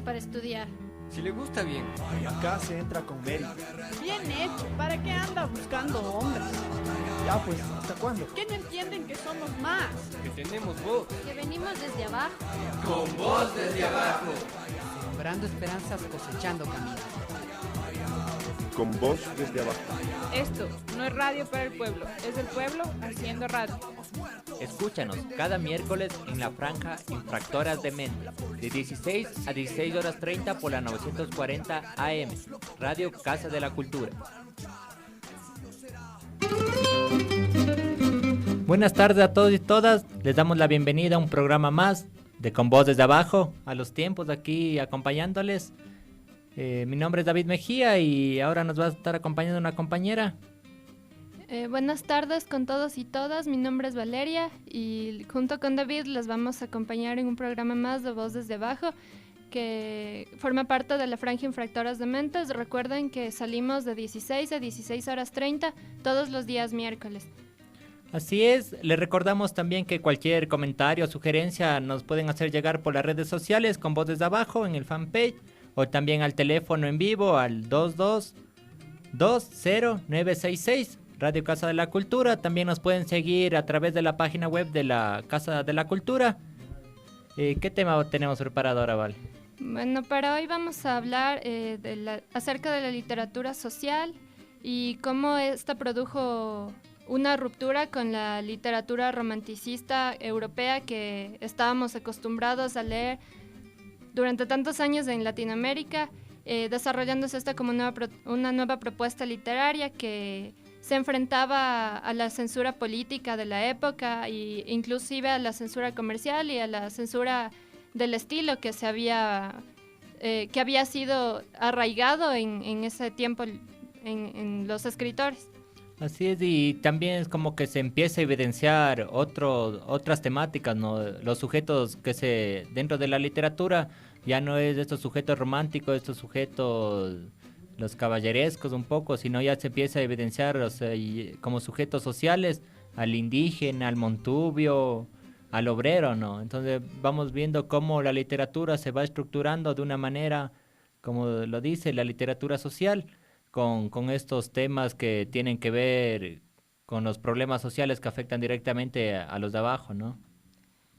para estudiar. Si le gusta bien. Acá se entra con mérito. Bien hecho, ¿para qué anda buscando hombres? Ya pues, ¿hasta cuándo? ¿Qué no entienden que somos más? Que tenemos voz. Que venimos desde abajo. Con voz desde abajo. Sembrando esperanzas, cosechando caminos. Con voz desde abajo. Esto no es radio para el pueblo, es el pueblo haciendo radio. Escúchanos cada miércoles en la franja Infractoras de Mente, de 16 a 16 horas 30 por la 940 AM, Radio Casa de la Cultura. Buenas tardes a todos y todas, les damos la bienvenida a un programa más de Con Voz desde Abajo, a los tiempos aquí acompañándoles. Mi nombre es David Mejía y ahora nos va a estar acompañando una compañera. Buenas tardes con todos y todas, mi nombre es Valeria y junto con David les vamos a acompañar en un programa más de Voz desde Abajo que forma parte de la franja Infractoras de Mentes. Recuerden que salimos de 16 a 16 horas 30 todos los días miércoles. Así es, les recordamos también que cualquier comentario o sugerencia nos pueden hacer llegar por las redes sociales con Voz desde Abajo en el fanpage o también al teléfono en vivo al 22-20-966. Radio Casa de la Cultura. También nos pueden seguir a través de la página web de la Casa de la Cultura. ¿Qué tema tenemos preparado ahora, Val? Bueno, para hoy vamos a hablar acerca de la literatura social y cómo esta produjo una ruptura con la literatura romanticista europea que estábamos acostumbrados a leer durante tantos años en Latinoamérica, desarrollándose esta como una nueva propuesta literaria que se enfrentaba a la censura política de la época e inclusive a la censura comercial y a la censura del estilo que había sido arraigado en ese tiempo en los escritores. Así es, y también es como que se empieza a evidenciar otras temáticas, ¿no? Los sujetos dentro de la literatura ya no es de estos sujetos románticos, estos sujetos los caballerescos un poco, sino ya se empieza a evidenciar, o sea, como sujetos sociales, al indígena, al montubio, al obrero, ¿no? Entonces vamos viendo cómo la literatura se va estructurando de una manera, como lo dice, la literatura social, con estos temas que tienen que ver con los problemas sociales que afectan directamente a los de abajo, ¿no?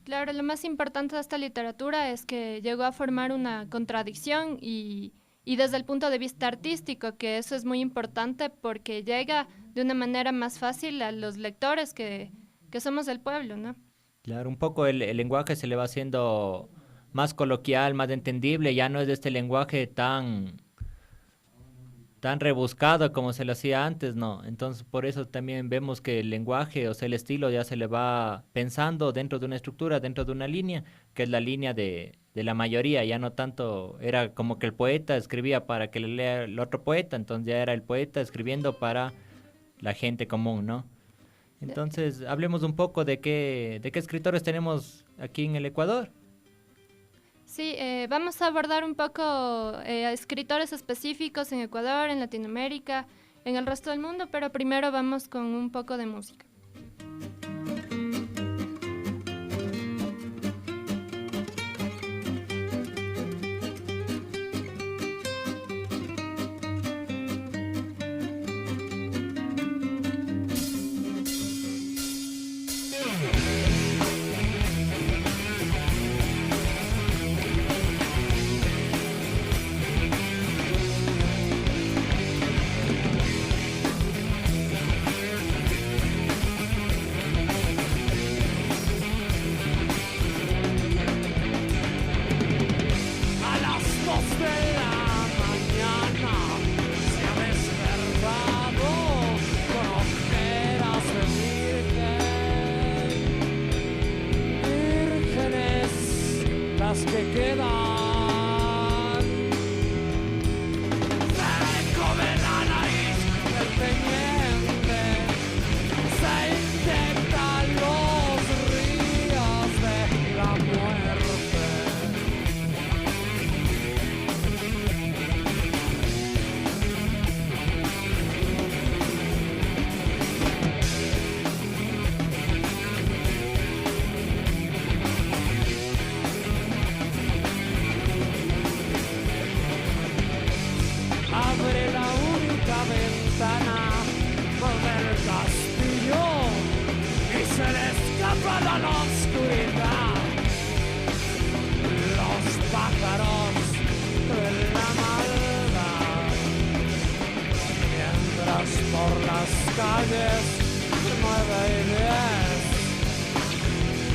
Claro, lo más importante de esta literatura es que llegó a formar una contradicción y desde el punto de vista artístico, que eso es muy importante porque llega de una manera más fácil a los lectores que somos del pueblo, ¿no? Claro, un poco el lenguaje se le va haciendo más coloquial, más entendible, ya no es de este lenguaje tan rebuscado como se lo hacía antes, ¿no? Entonces por eso también vemos que el lenguaje, o sea, el estilo ya se le va pensando dentro de una estructura, dentro de una línea, que es la línea de la mayoría, ya no tanto era como que el poeta escribía para que le lea el otro poeta, entonces ya era el poeta escribiendo para la gente común, ¿no? Entonces hablemos un poco de qué escritores tenemos aquí en el Ecuador. Sí, vamos a abordar un poco escritores específicos en Ecuador, en Latinoamérica, en el resto del mundo, pero primero vamos con un poco de música. ventana del castillo y se le escapa a la oscuridad los pájaros de la maldad, mientras por las calles 9 y 10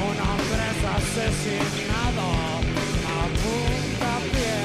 un hombre es asesinado a puntapié.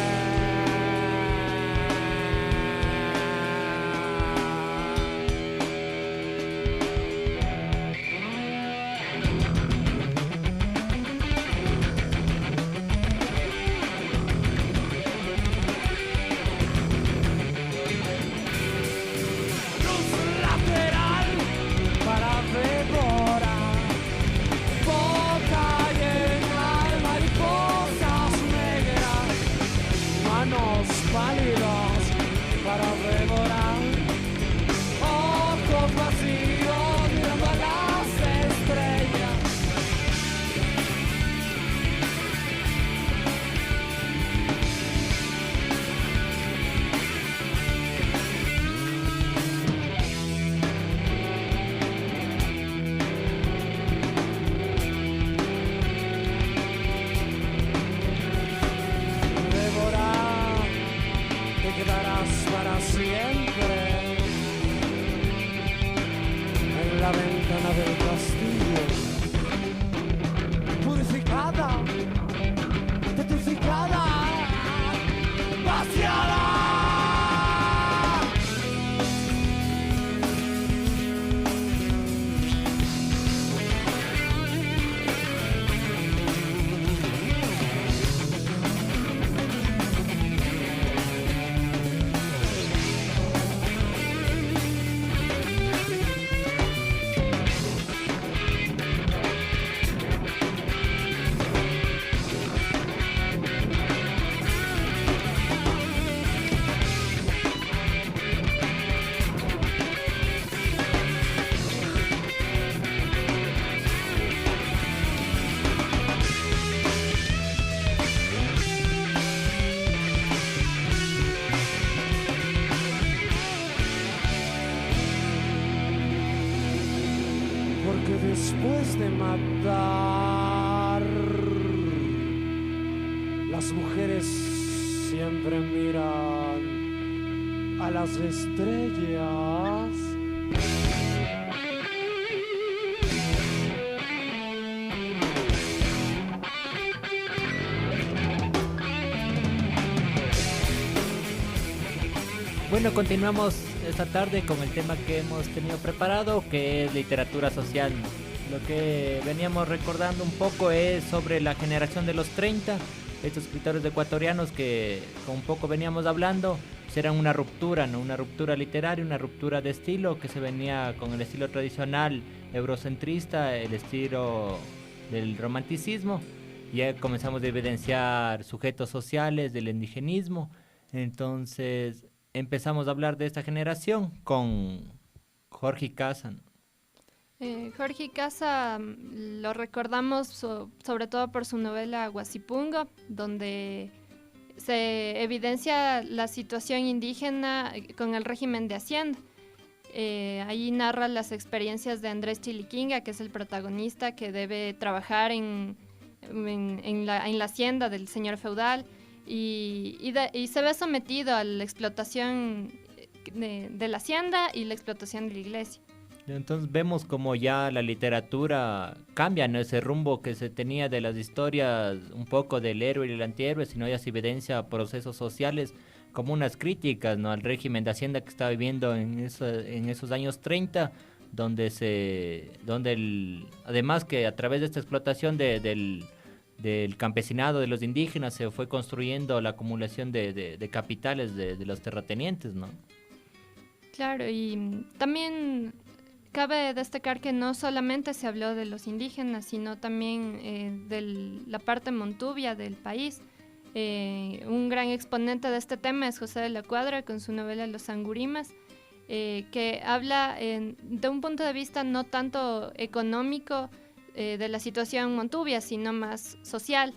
Pálidos para devorar, ojos vacíos mirando a las estrellas. Quedarás para siempre en la ventana del castillo, purificada, petrificada, vaciada. Después de matar, las mujeres siempre miran a las estrellas. Bueno, continuamos esta tarde con el tema que hemos tenido preparado, que es literatura social. Lo que veníamos recordando un poco es sobre la generación de los 30, estos escritores ecuatorianos que con un poco veníamos hablando, eran una ruptura, ¿no? Una ruptura literaria, una ruptura de estilo que se venía con el estilo tradicional eurocentrista, el estilo del romanticismo. Ya comenzamos a evidenciar sujetos sociales del indigenismo, entonces empezamos a hablar de esta generación con Jorge Casa, ¿no? Jorge Casa lo recordamos sobre todo por su novela Guasipungo, donde se evidencia la situación indígena con el régimen de Hacienda. Ahí narra las experiencias de Andrés Chiliquinga, que es el protagonista que debe trabajar en la hacienda del señor feudal y se ve sometido a la explotación de la hacienda y la explotación de la iglesia. Entonces vemos como ya la literatura cambia, ¿no? Ese rumbo que se tenía de las historias, un poco del héroe y el antihéroe, sino ya se evidencia procesos sociales como unas críticas, ¿no? Al régimen de Hacienda que estaba viviendo en esos años 30, además que a través de esta explotación del campesinado de los indígenas se fue construyendo la acumulación de capitales de los terratenientes, ¿no? Claro, y también cabe destacar que no solamente se habló de los indígenas, sino también de la parte montubia del país. Un gran exponente de este tema es José de la Cuadra con su novela Los Angurimas, que habla de un punto de vista no tanto económico de la situación montubia, sino más social,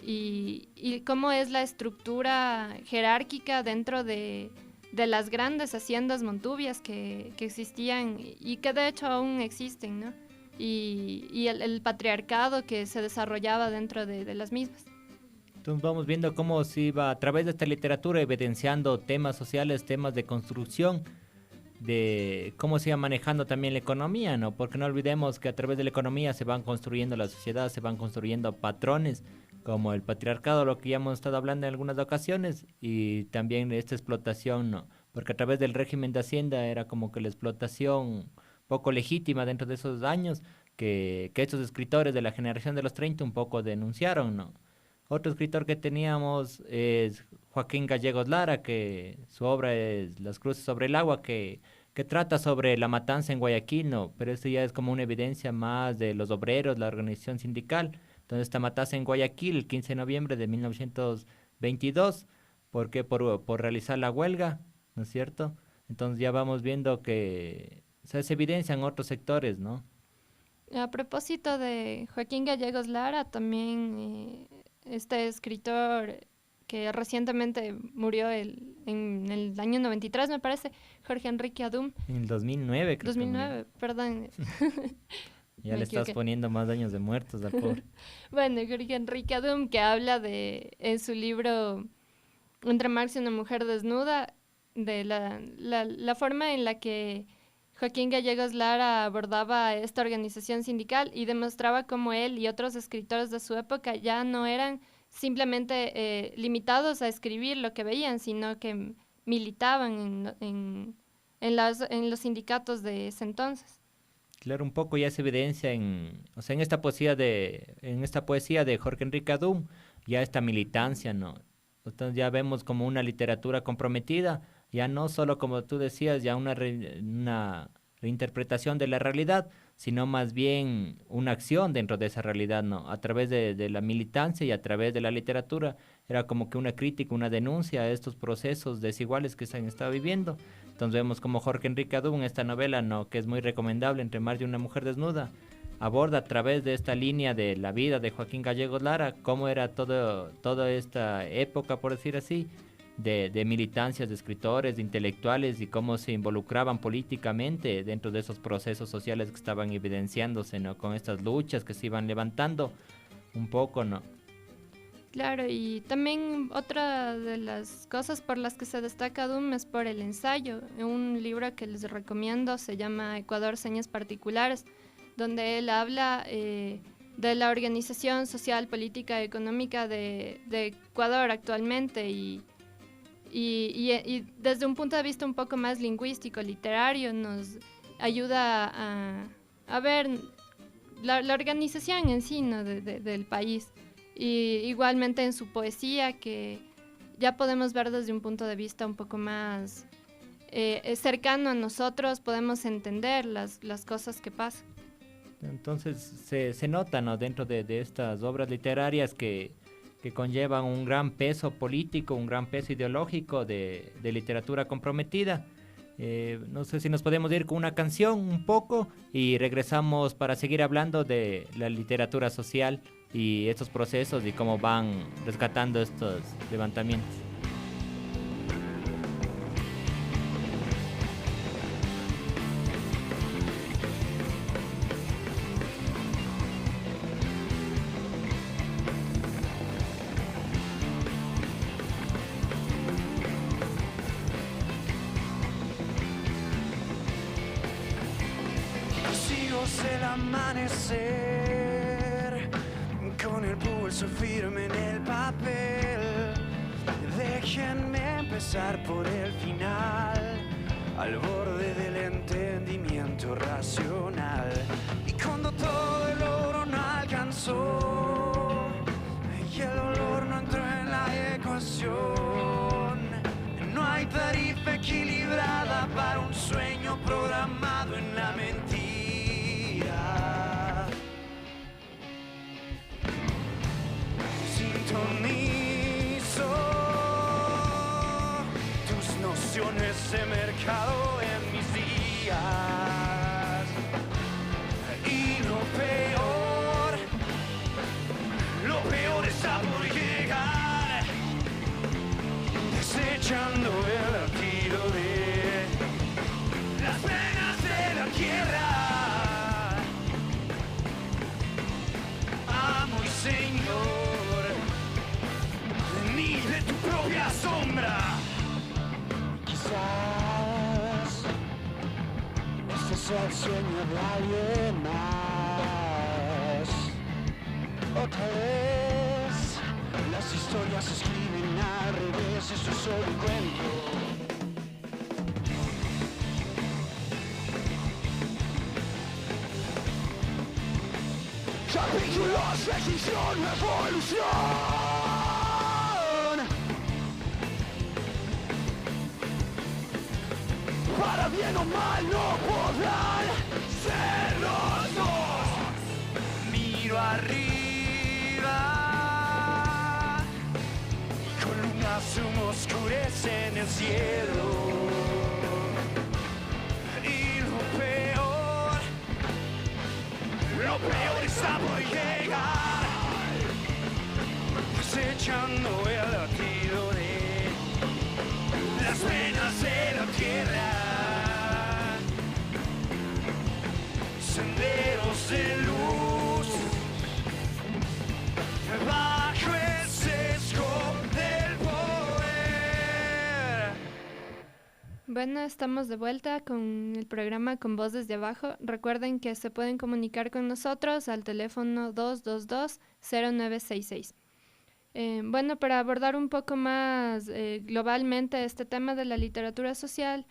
y cómo es la estructura jerárquica dentro de de las grandes haciendas montubias que existían y que de hecho aún existen, ¿no? Y el patriarcado que se desarrollaba dentro de las mismas. Entonces vamos viendo cómo se iba a través de esta literatura evidenciando temas sociales, temas de construcción, de cómo se iba manejando también la economía, ¿no? Porque no olvidemos que a través de la economía se van construyendo la sociedad, se van construyendo patrones como el patriarcado, lo que ya hemos estado hablando en algunas ocasiones, y también esta explotación, ¿no? Porque a través del régimen de Hacienda era como que la explotación poco legítima dentro de esos años que estos escritores de la generación de los 30 un poco denunciaron, ¿no? Otro escritor que teníamos es Joaquín Gallegos Lara, que su obra es Las cruces sobre el agua, que trata sobre la matanza en Guayaquil, ¿no? Pero esto ya es como una evidencia más de los obreros, la organización sindical. Entonces esta matanza en Guayaquil el 15 de noviembre de 1922, ¿por qué? Por realizar la huelga, ¿no es cierto? Entonces ya vamos viendo que se evidencian otros sectores, ¿no? A propósito de Joaquín Gallegos Lara, también este escritor que recientemente murió en el año 93, me parece, Jorge Enrique Adum. En el 2009, creo. 2009, perdón. Ya le estás poniendo más años de muertos al pobre. Bueno, Jorge Enrique Adum, que habla en su libro Entre Marx y una mujer desnuda, de la forma en la que Joaquín Gallegos Lara abordaba esta organización sindical y demostraba cómo él y otros escritores de su época ya no eran simplemente limitados a escribir lo que veían, sino que militaban en los sindicatos de ese entonces. Claro, un poco ya se evidencia en esta poesía de Jorge Enrique Adum, ya esta militancia, ¿no? Entonces ya vemos como una literatura comprometida, ya no solo, como tú decías, ya una reinterpretación de la realidad, sino más bien una acción dentro de esa realidad, ¿no? A través de la militancia y a través de la literatura, era como que una crítica, una denuncia a estos procesos desiguales que se han estado viviendo. Entonces vemos como Jorge Enrique Adum en esta novela, ¿no? Que es muy recomendable, Entre Marx y una mujer desnuda, aborda a través de esta línea de la vida de Joaquín Gallegos Lara, cómo era toda esta época, por decir así, de militancias, de escritores, de intelectuales y cómo se involucraban políticamente dentro de esos procesos sociales que estaban evidenciándose, ¿no? Con estas luchas que se iban levantando un poco, ¿no? Claro, y también otra de las cosas por las que se destaca Adum es por el ensayo. Un libro que les recomiendo se llama Ecuador, señas particulares, donde él habla de la organización social, política y económica de Ecuador actualmente y desde un punto de vista un poco más lingüístico, literario, nos ayuda a ver la organización en sí, ¿no? del país. Y igualmente en su poesía, que ya podemos ver desde un punto de vista un poco más cercano a nosotros, podemos entender las cosas que pasan. Entonces se nota, ¿no? Dentro de estas obras literarias que conllevan un gran peso político, un gran peso ideológico de literatura comprometida. No sé si nos podemos ir con una canción un poco y regresamos para seguir hablando de la literatura social y estos procesos y cómo van rescatando estos levantamientos. El amanecer con el pulso firme en el papel. Déjenme empezar por el final, al borde del entendimiento racional. Y cuando todo el oro no alcanzó y el dolor no entró en la ecuación, no hay tarifa equilibrada para un sueño programado en la mentira. Sintonizo tus nociones de mercado en mis días. Y lo peor está por llegar, desechando el latido es el sueño de alguien más. Otra vez, las historias se escriben al revés, esto es solo un cuento. Capítulos, extinción, evolución. Para bien o mal no podrán ser los dos. Miro arriba y columnas humo oscurecen el cielo. Y lo peor está por llegar, acechando el latido de las venas de la tierra. Senderos de luz bajo el sesgo del poder. Bueno, estamos de vuelta con el programa Con Voz Desde Abajo. Recuerden que se pueden comunicar con nosotros al teléfono 222-0966. Bueno, para abordar un poco más globalmente este tema de la literatura social,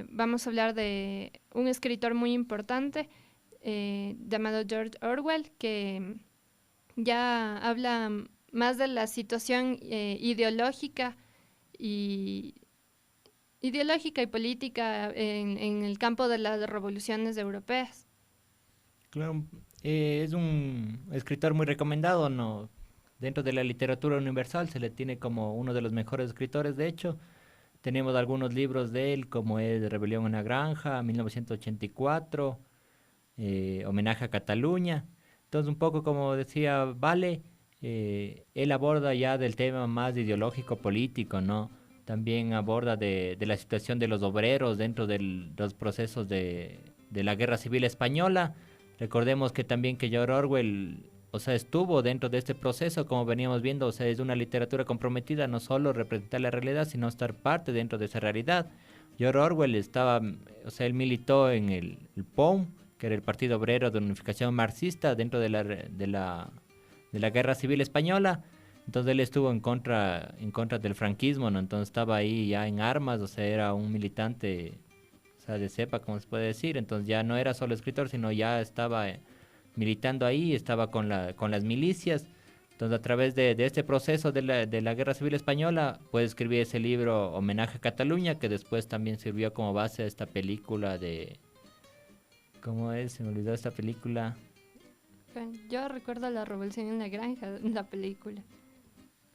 vamos a hablar de un escritor muy importante llamado George Orwell, que ya habla más de la situación ideológica y política en el campo de las revoluciones europeas. Claro, es un escritor muy recomendado, ¿no? Dentro de la literatura universal se le tiene como uno de los mejores escritores, de hecho. Tenemos algunos libros de él, como es Rebelión en la Granja, 1984, Homenaje a Cataluña. Entonces, un poco como decía Vale, él aborda ya del tema más ideológico político, ¿no? También aborda de la situación de los obreros dentro de los procesos de la Guerra Civil Española. Recordemos que también que George Orwell, o sea, estuvo dentro de este proceso, como veníamos viendo, o sea, es una literatura comprometida, no solo representar la realidad, sino estar parte dentro de esa realidad. George Orwell estaba, o sea, él militó en el POUM, que era el Partido Obrero de Unificación Marxista, dentro de la Guerra Civil Española. Entonces él estuvo en contra del franquismo, ¿no? Entonces estaba ahí ya en armas, o sea, era un militante, o sea, de cepa, como se puede decir. Entonces ya no era solo escritor, sino ya estaba militando ahí, estaba con las milicias. Entonces, a través de este proceso de la Guerra Civil Española, puede escribir ese libro Homenaje a Cataluña, que después también sirvió como base a esta película de... ¿Cómo es? Se me olvidó esta película. Yo recuerdo La Revolución en la Granja, la película.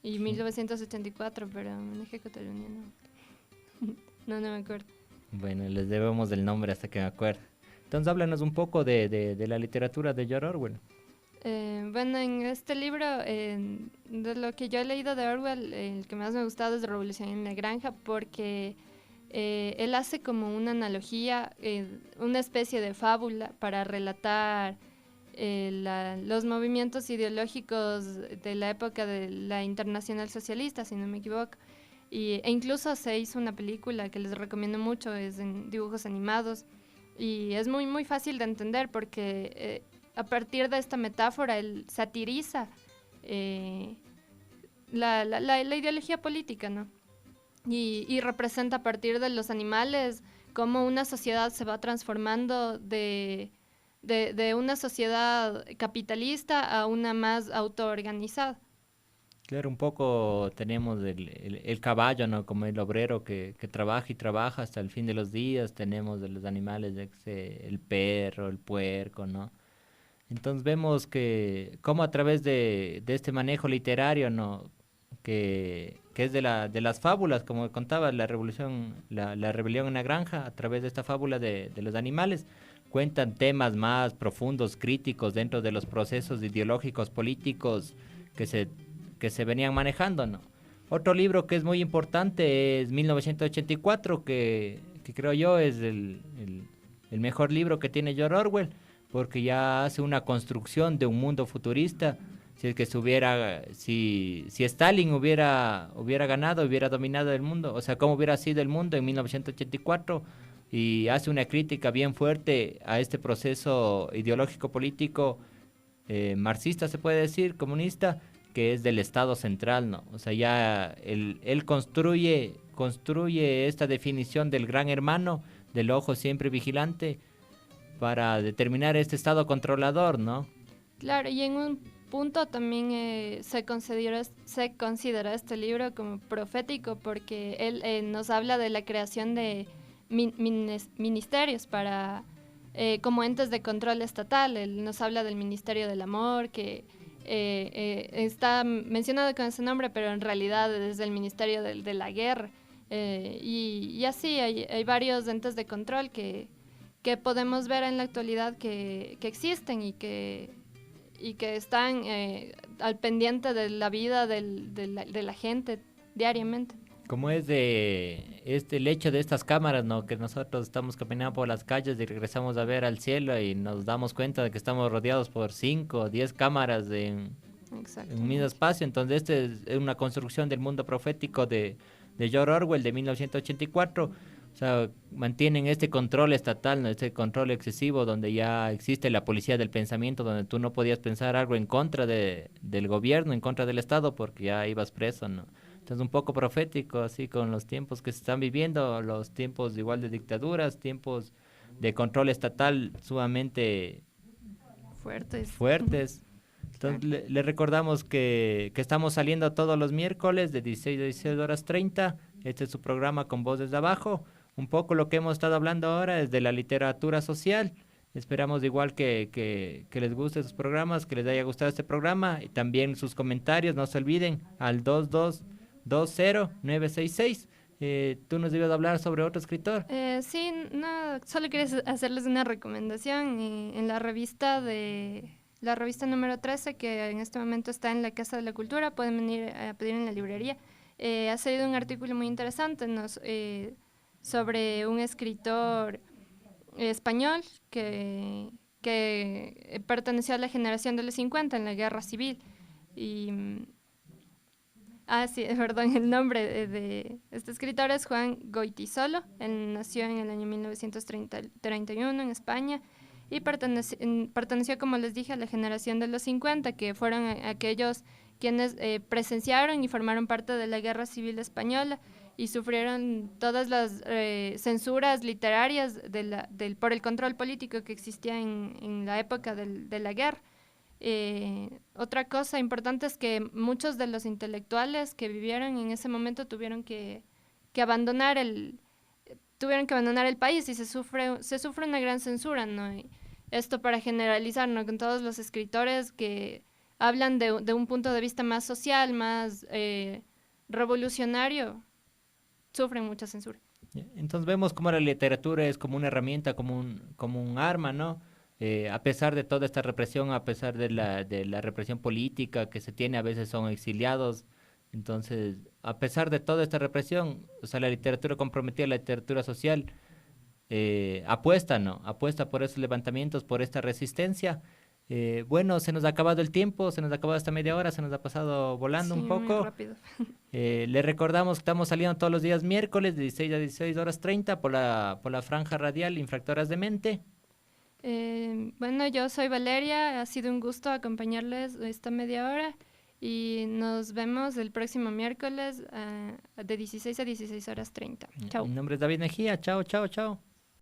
Y 1984, pero Homenaje a Cataluña no. No me acuerdo. Bueno, les debemos el nombre hasta que me acuerdo. Entonces, háblanos un poco de la literatura de George Orwell. Bueno, en este libro, de lo que yo he leído de Orwell, el que más me ha gustado es Revolución en la Granja, porque él hace como una analogía, una especie de fábula para relatar los movimientos ideológicos de la época de la Internacional Socialista, si no me equivoco. E incluso se hizo una película que les recomiendo mucho, es en dibujos animados. Y es muy, muy fácil de entender porque a partir de esta metáfora él satiriza la ideología política, ¿no? Y representa a partir de los animales cómo una sociedad se va transformando de una sociedad capitalista a una más autoorganizada. Claro, un poco tenemos el caballo, ¿no? Como el obrero que trabaja y trabaja hasta el fin de los días. Tenemos de los animales, el perro, el puerco, ¿no? Entonces vemos que cómo a través de este manejo literario, ¿no? Que es de las fábulas, como contaba la rebelión en la granja, a través de esta fábula de los animales, cuentan temas más profundos, críticos dentro de los procesos ideológicos, políticos que se venían manejando, ¿no? Otro libro que es muy importante es 1984, que creo yo es el mejor libro que tiene George Orwell, porque ya hace una construcción de un mundo futurista. Si es que si Stalin hubiera ganado, hubiera dominado el mundo, o sea, cómo hubiera sido el mundo en 1984, y hace una crítica bien fuerte a este proceso ideológico político marxista, se puede decir, comunista, que es del Estado central, ¿no? O sea, ya él construye esta definición del gran hermano, del ojo siempre vigilante, para determinar este Estado controlador, ¿no? Claro, y en un punto también se considera este libro como profético porque él nos habla de la creación de ministerios para como entes de control estatal. Él nos habla del Ministerio del Amor, que está mencionado con ese nombre, pero en realidad es el Ministerio de la Guerra. Y así hay varios entes de control que podemos ver en la actualidad que existen y que están al pendiente de la vida de la gente diariamente. Como es el hecho de estas cámaras, ¿no? Que nosotros estamos caminando por las calles y regresamos a ver al cielo y nos damos cuenta de que estamos rodeados por 5 o 10 cámaras en un mismo espacio. Entonces, es una construcción del mundo profético de George Orwell de 1984. O sea, mantienen este control estatal, ¿no? Este control excesivo donde ya existe la policía del pensamiento, donde tú no podías pensar algo en contra del gobierno, en contra del Estado, porque ya ibas preso, ¿no? Entonces, un poco profético, así, con los tiempos que se están viviendo, los tiempos igual de dictaduras, tiempos de control estatal sumamente fuertes. Entonces, le recordamos que estamos saliendo todos los miércoles de 16 a 16:30. Este es su programa Con Voz Desde Abajo. Un poco lo que hemos estado hablando ahora es de la literatura social. Esperamos igual que les guste sus programas, que les haya gustado este programa, y también sus comentarios, no se olviden, al 2220-966. Tú nos ibas a hablar sobre otro escritor. Sí, no, solo quería hacerles una recomendación en la revista número 13, que en este momento está en la Casa de la Cultura, pueden venir a pedir en la librería. Ha salido un artículo muy interesante sobre un escritor español que perteneció a la generación de los 50 en la Guerra Civil. Sí, perdón, el nombre de este escritor es Juan Goytisolo. Él nació en el año 1931 en España y perteneció, como les dije, a la generación de los 50, que fueron aquellos quienes presenciaron y formaron parte de la Guerra Civil Española y sufrieron todas las censuras literarias por el control político que existía en la época de la guerra. Otra cosa importante es que muchos de los intelectuales que vivieron en ese momento tuvieron que abandonar el país y se sufre una gran censura, ¿no? Y esto para generalizar, ¿no? Con todos los escritores que hablan de un punto de vista más social, más revolucionario, sufren mucha censura. Entonces vemos cómo la literatura es como una herramienta, como un arma, ¿no? A pesar de toda esta represión, a pesar de la represión política que se tiene, a veces son exiliados. Entonces, a pesar de toda esta represión, o sea, la literatura comprometida, la literatura social, apuesta por esos levantamientos, por esta resistencia. Bueno, se nos ha acabado el tiempo, se nos ha acabado esta media hora, se nos ha pasado volando un poco. Muy rápido. Le recordamos que estamos saliendo todos los días miércoles de 16 a 16:30 por la franja radial Infractoras de Mente. Bueno, yo soy Valeria, ha sido un gusto acompañarles esta media hora y nos vemos el próximo miércoles de 16 a 16:30. Chao. Mi nombre es David Mejía, chao.